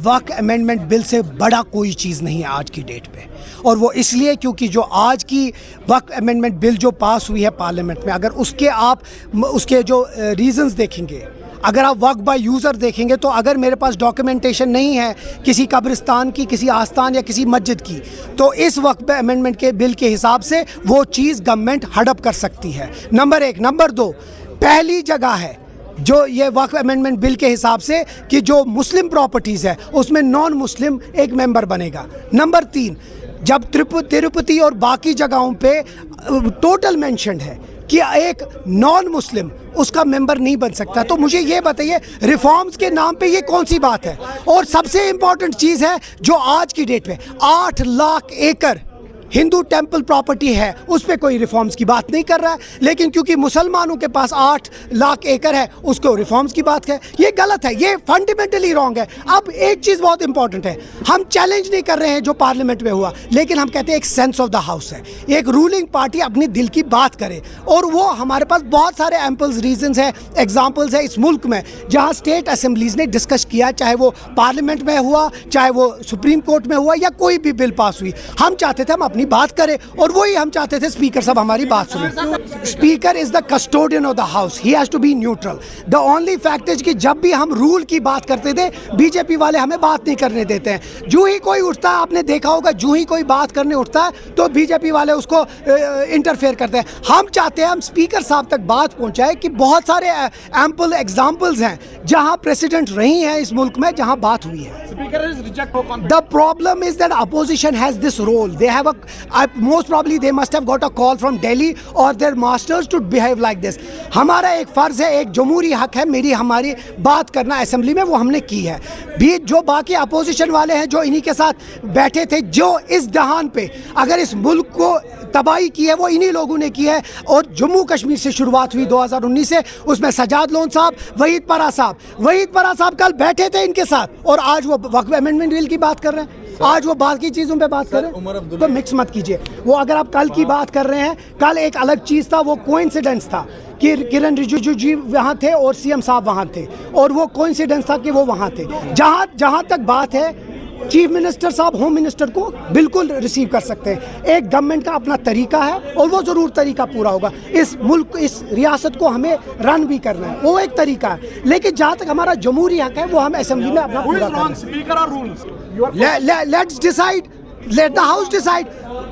وقف امینڈمنٹ بل سے بڑا کوئی چیز نہیں ہے آج کی ڈیٹ پہ، اور وہ اس لیے کیونکہ جو آج کی وقف امینڈمنٹ بل جو پاس ہوئی ہے پارلیمنٹ میں، اگر اس کے جو ریزنز دیکھیں گے، اگر آپ وقف بائی یوزر دیکھیں گے، تو اگر میرے پاس ڈاکیومنٹیشن نہیں ہے کسی قبرستان کی، کسی آستان یا کسی مسجد کی، تو اس وقف امینڈمنٹ کے بل کے حساب سے وہ چیز گورنمنٹ ہڑپ کر سکتی ہے، نمبر 1۔ نمبر 2، پہلی جگہ ہے جو یہ وقف امینڈمنٹ بل کے حساب سے کہ جو مسلم پراپرٹیز ہے اس میں نان مسلم ایک ممبر بنے گا۔ نمبر 3، جب تروپتی اور باقی جگہوں پہ ٹوٹل مینشنڈ ہے کہ ایک نان مسلم اس کا ممبر نہیں بن سکتا، تو مجھے یہ بتائیے ریفارمز کے نام پہ یہ کون سی بات ہے؟ اور سب سے امپورٹنٹ چیز ہے جو آج کی ڈیٹ پہ 8 لاکھ ایکڑ ہندو ٹیمپل پراپرٹی ہے، اس پہ کوئی ریفارمز کی بات نہیں کر رہا ہے، لیکن کیونکہ مسلمانوں کے پاس 8 لاکھ ایکڑ ہے اس کو ریفارمز کی بات ہے۔ یہ غلط ہے، یہ فنڈامنٹلی رانگ ہے۔ اب ایک چیز بہت امپورٹنٹ ہے، ہم چیلنج نہیں کر رہے ہیں جو پارلیمنٹ میں ہوا، لیکن ہم کہتے ہیں ایک سینس آف دا ہاؤس ہے، ایک رولنگ پارٹی اپنی دل کی بات کرے، اور وہ ہمارے پاس بہت سارے ایمپلز ریزنز ہیں، ایگزامپلز ہیں اس ملک میں جہاں اسٹیٹ اسمبلیز نے ڈسکس کیا، چاہے وہ پارلیمنٹ میں ہوا، چاہے وہ سپریم کورٹ میں ہوا، یا کوئی بھی بل پاس ہوئی، ہم چاہتے تھے ہم اپنی بات کرے، اور وہی ہم چاہتے تھے اسپیکر صاحب ہماری بات سنیں۔ Speaker is the custodian of the house, he has to be neutral. The only fact is کہ جب بھی ہم رول کی بات کرتے تھے بی جے پی والے ہمیں بات نہیں کرنے دیتے ہیں، جو ہی کوئی اٹھتا ہے، آپ نے دیکھا ہوگا جو ہی کوئی بات کرنے اٹھتا ہے تو بی جے پی والے اس کو انٹرفیئر کرتے ہیں۔ ہم چاہتے ہیں ہم اسپیکر صاحب تک بات پہنچائے کہ بہت سارے ایمپل ایگزامپلز ہیں جہاں پریسیڈنٹ رہی ہیں اس ملک میں جہاں بات ہوئی ہے۔ The problem is that opposition has this role. They have most probably they must have got a call from Delhi or their masters to behave like this. ہمارا ایک فرض ہے، ایک جمہوری حق ہے ہماری بات کرنا اسمبلی میں، وہ ہم نے کی ہے بھی۔ جو باقی اپوزیشن والے ہیں جو انہی کے ساتھ بیٹھے تھے، جو اس دہان پہ اگر اس ملک کو تباہی کی ہے وہ انہی لوگوں نے کی ہے، اور جموں کشمیر سے شروعات ہوئی 2019 سے، اس میں سجاد لون صاحب، وحید پرا صاحب کل بیٹھے تھے ان کے ساتھ، اور آج وہ وقف امینڈمنٹ بل کی بات کر رہے ہیں، آج وہ باقی چیزوں پہ بات کر رہے ہیں، تو مکس مت کیجئے۔ وہ اگر آپ کل کی بات کر رہے ہیں، کل ایک الگ چیز تھا، وہ کوئنسیڈنس تھا کہ کرن رجیجو جی وہاں تھے اور سی ایم صاحب وہاں تھے، اور وہ کوئنسیڈنس تھا کہ وہ وہاں تھے۔ جہاں تک بات ہے، چیف منسٹر صاحب ہوم منسٹر کو بالکل ریسیو کر سکتے ہیں، ایک گورنمنٹ کا اپنا طریقہ ہے اور وہ ضرور طریقہ پورا ہوگا، اس ملک اس ریاست کو ہمیں رن بھی کرنا ہے، وہ ایک طریقہ ہے، لیکن جہاں تک ہمارا جمہوری حق ہے وہ ہم اسمبلی میں اپنا پورا کریں۔ Let's decide, let the house decide.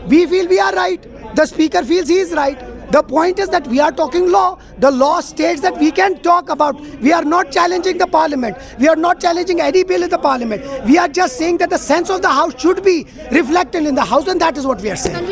We feel we are right, the speaker feels he is right. The point is that we are talking law. The law states that we can talk about. We are not challenging the parliament. We are not challenging any bill in the parliament. We are just saying that the sense of the house should be reflected in the house, and that is what we are saying.